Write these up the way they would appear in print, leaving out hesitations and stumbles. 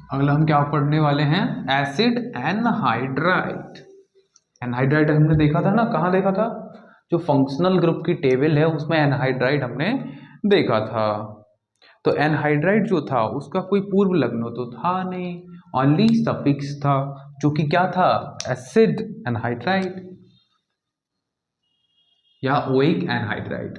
अगला हम क्या पढ़ने वाले हैं, एसिड एनहाइड्राइड। एनहाइड्राइड हमने देखा था ना, कहाँ देखा था, जो फंक्शनल ग्रुप की टेबल है उसमें एनहाइड्राइड हमने देखा था। तो एनहाइड्राइड जो था उसका कोई पूर्व लग्न तो था नहीं, ओनली सफिक्स था, जो कि क्या था, एसिड एनहाइड्राइड या ओइक एनहाइड्राइड।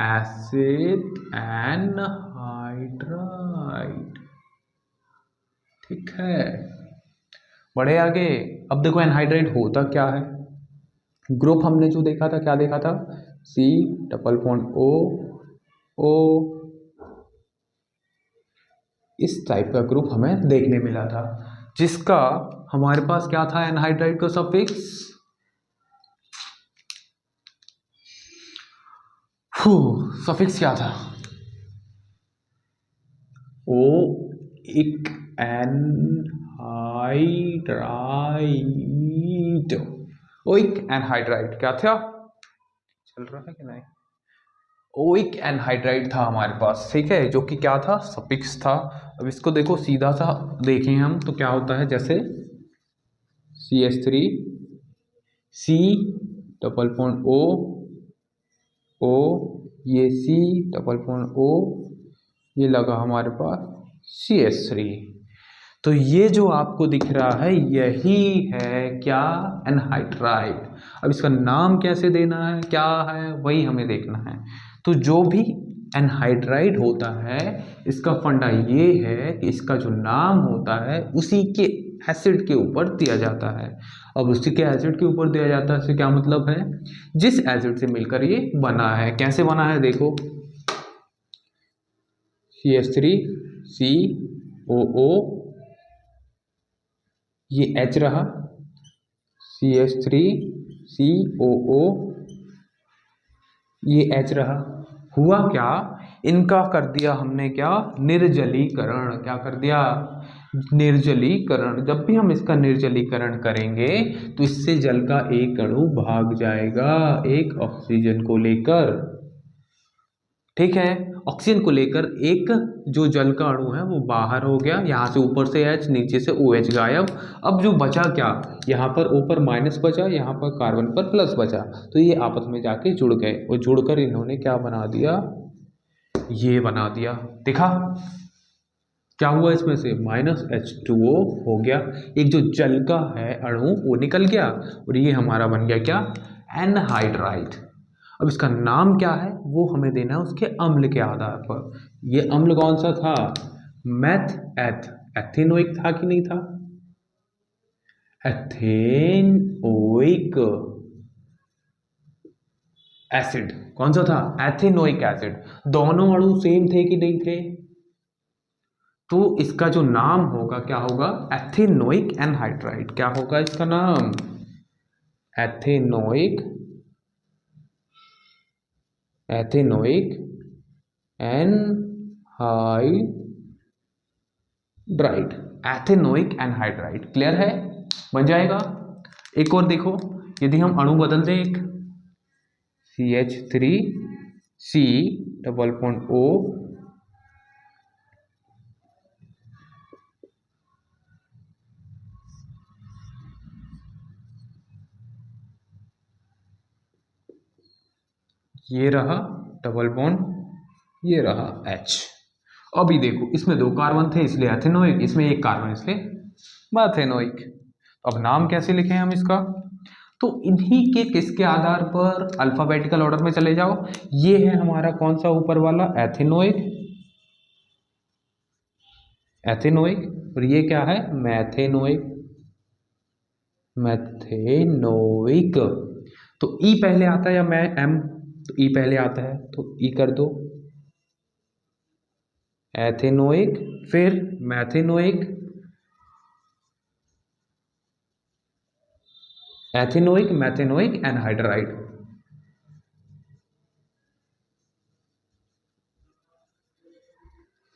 एसिड एनहाइड्राइड, ठीक है। बढ़े आगे। अब देखो एनहाइड्राइड होता क्या है। ग्रुप हमने जो देखा था, क्या देखा था, सी डबल बॉन्ड ओ ओ, इस टाइप का ग्रुप हमें देखने मिला था, जिसका हमारे पास क्या था एनहाइड्राइड का सफिक्स, सफिक्स क्या था, ओ इक एनहाइड्राइड, ओइक एनहाइड्राइड क्या था, चल रहा है कि नहीं, ओइक एनहाइड्राइड था हमारे पास, ठीक है, जो कि क्या था, सफिक्स था। अब इसको देखो सीधा सा देखें हम तो क्या होता है, जैसे CH3 C double bond O O, ये C डबल बॉन्ड O, ये लगा हमारे पास CH3। तो ये जो आपको दिख रहा है यही है क्या, एनहाइड्राइड। अब इसका नाम कैसे देना है, क्या है, वही हमें देखना है। तो जो भी एनहाइड्राइड होता है इसका फंडा ये है कि इसका जो नाम होता है उसी के एसिड के ऊपर दिया जाता है। अब उसी के एसिड के ऊपर दिया जाता है, इससे क्या मतलब है, जिस एसिड से मिलकर ये बना है। कैसे बना है देखो, CH3 COO, ये H रहा, CH3 COO, ये H रहा। हुआ क्या, इनका कर दिया हमने क्या, निर्जलीकरण। क्या कर दिया, निर्जलीकरण। जब भी हम इसका निर्जलीकरण करेंगे तो इससे जल का एक अणु भाग जाएगा एक ऑक्सीजन को लेकर, ठीक है। ऑक्सीजन को लेकर एक जो जल का अणु है वो बाहर हो गया, यहाँ से ऊपर से H, नीचे से OH गायब। अब जो बचा क्या, यहाँ पर O पर माइनस बचा, यहाँ पर कार्बन पर प्लस बचा, तो ये आपस में जाके जुड़ गए और जुड़कर इन्होंने क्या बना दिया, ये बना दिया। देखा क्या हुआ, इसमें से -H2O हो गया, एक जो जल का है अणु वो निकल गया और ये हमारा बन गया क्या, एनहाइड्राइड। अब इसका नाम क्या है वो हमें देना है उसके अम्ल के आधार पर। ये अम्ल कौन सा था, एथेनोइक था कि नहीं था, एथेनोइक एसिड। कौन सा था, एथेनोइक एसिड। दोनों अणु सेम थे कि नहीं थे, तो इसका जो नाम होगा क्या होगा, एथेनोइक एनहाइड्राइड। क्या होगा इसका नाम, ethanoic anhydride, ethanoic anhydride. Clear है, बन जाएगा। एक और देखो, यदि हम अणु बदल दें, एक CH3 C double bond O, ये रहा डबल बॉन्ड, ये रहा H। अभी देखो इसमें 2 कार्बन थे इसलिए एथेनोइक, इसमें 1 कार्बन इसलिए मेथेनोइक। अब नाम कैसे लिखें हम इसका, तो इन्हीं के किसके आधार पर, अल्फाबेटिकल ऑर्डर में चले जाओ। ये है हमारा कौन सा ऊपर वाला, एथेनोइक, एथेनोइक, और ये क्या है, मैथेनोइक, मैथेनोइक। तो ई पहले आता है या मैं एम, तो ई पहले आता है तो ई कर दो, एथेनोइक, फिर methanoic, ethanoic methanoic anhydride.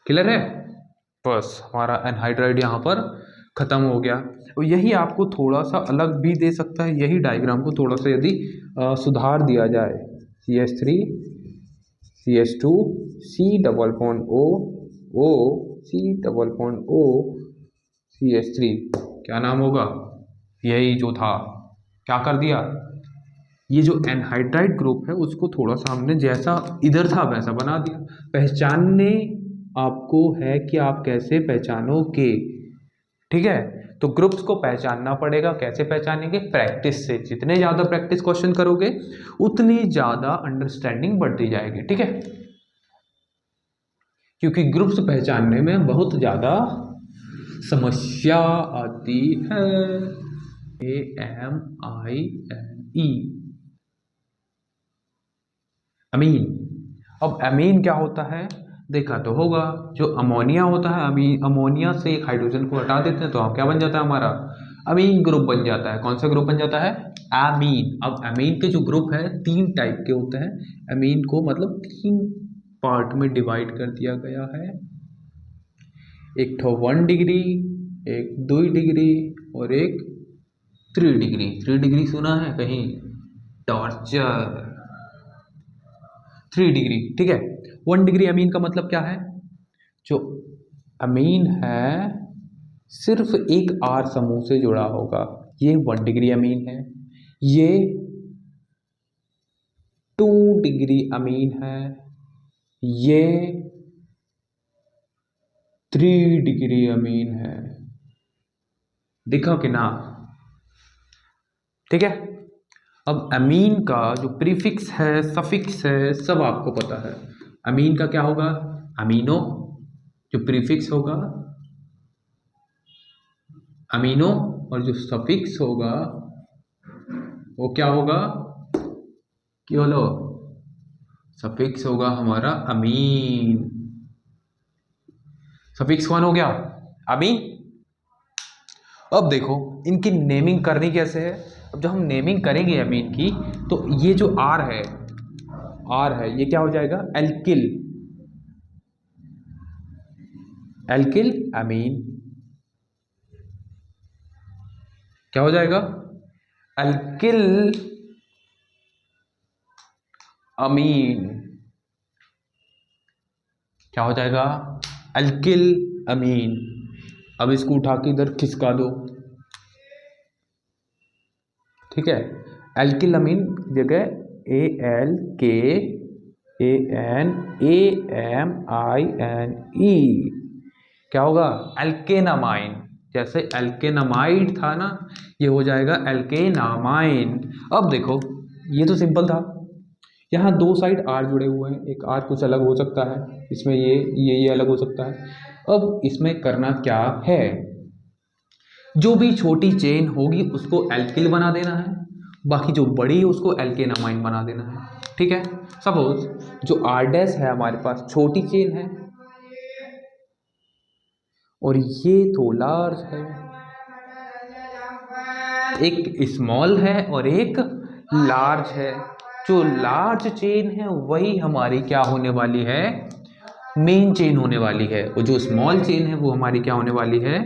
Clear है, बस हमारा एनहाइड्राइड यहाँ पर खत्म हो गया। और यही आपको थोड़ा सा अलग भी दे सकता है, यही डायग्राम को थोड़ा सा यदि सुधार दिया जाए CH3 CH2 C double bond O O C double bond O CH3, क्या नाम होगा? यही जो था, क्या कर दिया, ये जो एनहाइड्राइड ग्रुप है उसको थोड़ा सा हमने जैसा इधर था वैसा बना दिया। पहचानने आपको है कि आप कैसे पहचानोगे, ठीक है? तो ग्रुप्स को पहचानना पड़ेगा। कैसे पहचानेंगे? प्रैक्टिस से। जितने ज़्यादा प्रैक्टिस क्वेश्चन करोगे उतनी ज़्यादा अंडरस्टैंडिंग बढ़ती जाएगी, ठीक है? क्योंकि ग्रुप्स पहचानने में बहुत ज़्यादा समस्या आती है। AMINE, अमीन। अब अमीन क्या होता है देखा तो होगा। जो अमोनिया होता है, अमीन, अमोनिया से एक हाइड्रोजन को हटा देते हैं तो क्या बन जाता है हमारा? अमीन ग्रुप बन जाता है। कौन सा ग्रुप बन जाता है? अमीन। अब अमीन के जो ग्रुप है 3 टाइप के होते हैं। अमीन को मतलब 3 पार्ट में डिवाइड कर दिया गया है। एक तो 1 डिग्री, एक 2 डिग्री और एक 3 डिग्री। 3 डिग्री सुना है कहीं? टॉर्चर। 3 डिग्री, ठीक है। 1 डिग्री अमीन का मतलब क्या है? जो अमीन है सिर्फ एक R समूह से जुड़ा होगा, ये 1 डिग्री अमीन है। ये 2 डिग्री अमीन है। ये 3 डिग्री अमीन है। दिखा कि ना? ठीक है। अब अमीन का जो प्रीफिक्स है, सफिक्स है, सब आपको पता है। अमीन का क्या होगा? अमीनो। जो प्रीफिक्स होगा अमीनो, और जो सफिक्स होगा वो क्या होगा? क्या बोलो? सफिक्स होगा हमारा अमीन। सफिक्स कौन हो गया? अमीन। अब देखो इनकी नेमिंग करनी कैसे है। अब जब हम नेमिंग करेंगे अमीन की, तो ये जो आर है, ये क्या हो जाएगा? एल्किल। एल्किल अमीन क्या हो जाएगा? एल्किल अमीन क्या हो जाएगा? एल्किल अमीन। अब इसको उठा के इधर खिसका दो, ठीक है। एल्किल अमीन जगह ALKANAMINE क्या होगा? एल्केनामाइन। जैसे एल्केनामाइड था ना, ये हो जाएगा एल्केनामाइन। अब देखो ये तो सिंपल था। यहाँ 2 साइड आर जुड़े हुए हैं, एक आर कुछ अलग हो सकता है, इसमें ये अलग हो सकता है। अब इसमें करना क्या है? जो भी छोटी चेन होगी उसको एल्किल बना देना है, बाकी जो बड़ी है उसको एल्केनामाइन बना देना है, ठीक है। सपोज जो आर डैश है हमारे पास छोटी चेन है और ये तो लार्ज है, एक स्मॉल है और एक लार्ज है। जो लार्ज चेन है वही हमारी क्या होने वाली है? मेन चेन होने वाली है। और जो स्मॉल चेन है वो हमारी क्या होने वाली है?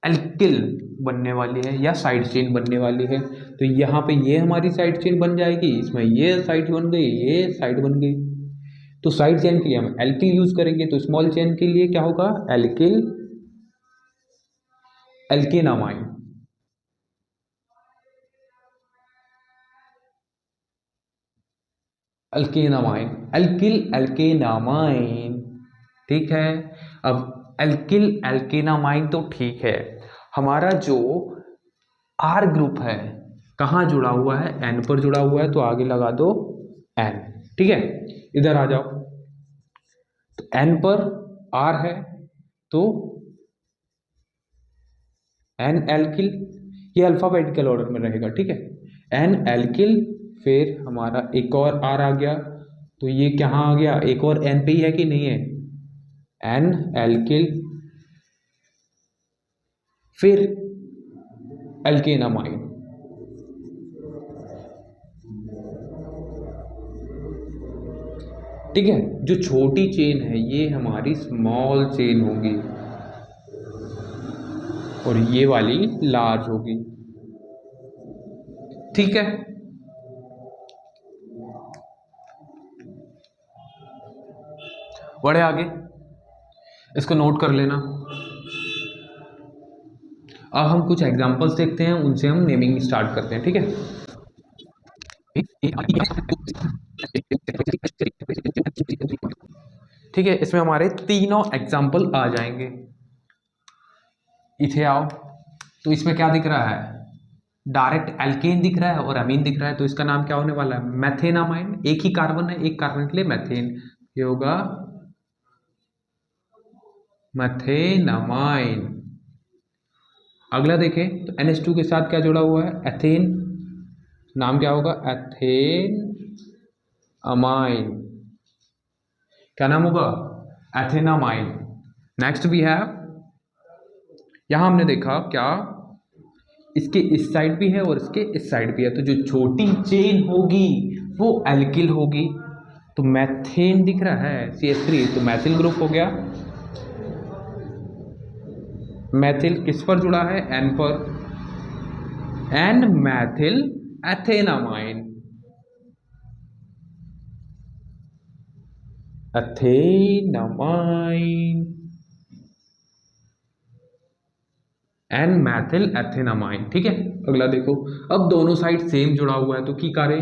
एल्किल बनने वाली है या साइड चेन बनने वाली है। तो यहाँ पे ये हमारी साइड चेन बन जाएगी, इसमें ये साइड बन गई, ये साइड बन गई। तो साइड चेन के लिए हम एल्किल यूज करेंगे, तो स्मॉल चेन के लिए क्या होगा? एल्किल एल्केनामाइन। एल्केनामाइन, एल्किल एल्केनामाइन, ठीक है। अब एल्किल एल्केनामाइन तो ठीक है। हमारा जो आर ग्रुप है कहाँ जुड़ा हुआ है? एन पर जुड़ा हुआ है, तो आगे लगा दो एन, ठीक है। इधर आ जाओ, तो एन पर आर है तो एन एल्किल, ये अल्फाबेटिकल ऑर्डर में रहेगा, ठीक है। एन एल्किल, फिर हमारा एक और आर आ गया, तो ये कहाँ आ गया? एक और एन पे ही है कि नहीं है? एन एल्किल, फिर एल्केनामाइन। ठीक है। जो छोटी चेन है ये हमारी स्मॉल चेन होगी और ये वाली लार्ज होगी, ठीक है। बढ़े आगे, इसको नोट कर लेना। अब हम कुछ एग्जांपल्स देखते हैं, उनसे हम नेमिंग स्टार्ट करते हैं, ठीक है। ठीक है, इसमें हमारे तीनों एग्जांपल आ जाएंगे। इथे आओ, तो इसमें क्या दिख रहा है, डायरेक्ट एल्केन दिख रहा है और अमीन दिख रहा है, तो इसका नाम क्या होने वाला है, मैथेनामाइन। एक ही कार्बन है, एक कार्बन के लिए मैथेन, ये होगा मैथेनामाइन। अगला देखें तो NH2 के साथ क्या जुड़ा हुआ है, एथेन, नाम क्या होगा, एथेन अमाइन। क्या नाम होगा, एथेनामाइन। नेक्स्ट भी है, यहां हमने देखा क्या, इसके इस साइड भी है और इसके इस साइड भी है, तो जो छोटी चेन होगी वो एल्किल होगी। तो मैथेन दिख रहा है CH3, तो मैथिल ग्रुप हो गया। मैथिल किस पर जुड़ा है, N पर, N मैथिल एथेनामाइन, एथेनामाइन, N मैथिल एथेनामाइन। ठीक है, अगला देखो, अब दोनों साइड सेम जुड़ा हुआ है, तो की करे,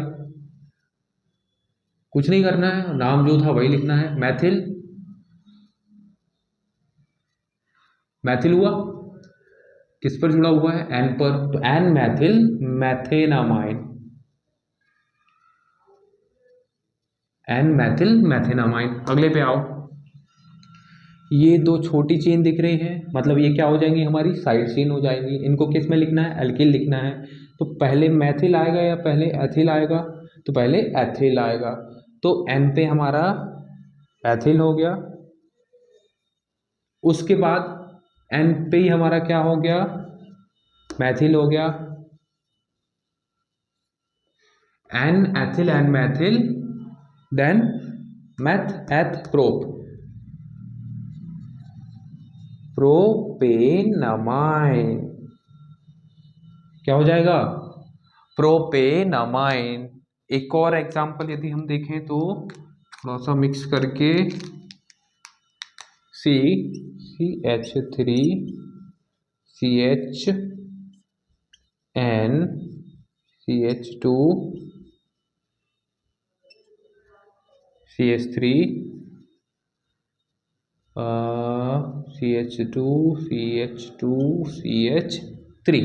कुछ नहीं करना है, नाम जो था वही लिखना है, मैथिल, मैथिल हुआ, किस पर जुड़ा हुआ है, N पर, तो N मैथिल मैथेनामाइन, N मैथिल मैथेनामाइन। अगले पे आओ, ये दो छोटी चेन दिख रही है, मतलब ये क्या हो जाएंगी, हमारी साइड चेन हो जाएंगी। इनको किस में लिखना है, एल्किल लिखना है, तो पहले मैथिल आएगा या पहले एथिल आएगा, तो पहले एथिल आएगा, तो N पे हमारा एथिल हो गया, उसके बाद N पे ही हमारा क्या हो गया, मैथिल हो गया, N ethyl N methyl, then meth eth prop, propanamine, क्या हो जाएगा, प्रोपेनामाइन। एक और एग्जांपल यदि हम देखें तो थोड़ा सा मिक्स करके, CH3 CHN CH2 CH3 CH2 CH2 CH3।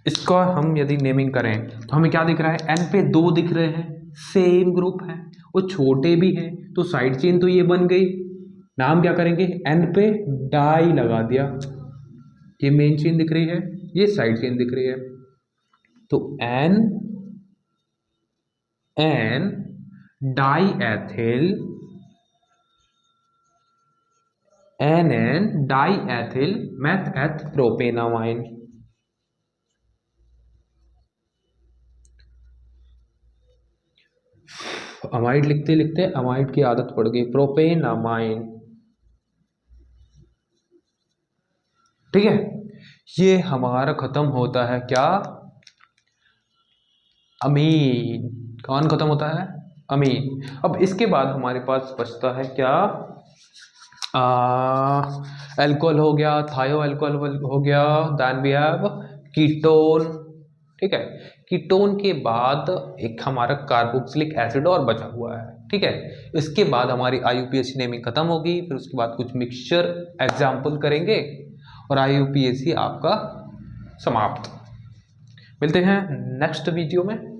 इसका हम यदि नेमिंग करें तो हमें क्या दिख रहा है, N पे दो दिख रहे हैं, सेम ग्रुप है, वो छोटे भी हैं, तो साइड चेन तो ये बन गई। नाम क्या करेंगे, N पे डाई लगा दिया, ये मेन चेन दिख रही है, ये साइड चेन दिख रही है, तो N die ethyl, NN die ethyl math एथ प्रोपेनामाइन। अमाइड लिखते लिखते अमाइड की आदत पड़ गई, प्रोपेनामाइन। ठीक है, ये हमारा खत्म होता है क्या, अमीन। कौन खत्म होता है, अमीन। अब इसके बाद हमारे पास बचता है क्या, अल्कोहल हो गया, थायो अल्कोहल हो गया, देन वी हैव कीटोन। ठीक है, कीटोन के बाद एक हमारा कार्बोक्सिलिक एसिड और बचा हुआ है। ठीक है, इसके बाद हमारी IUPAC नेमिंग खत्म होगी, फिर उसके बाद कुछ मिक्सचर एग्जाम्पल करेंगे और IUPAC आपका समाप्त। मिलते हैं नेक्स्ट वीडियो में।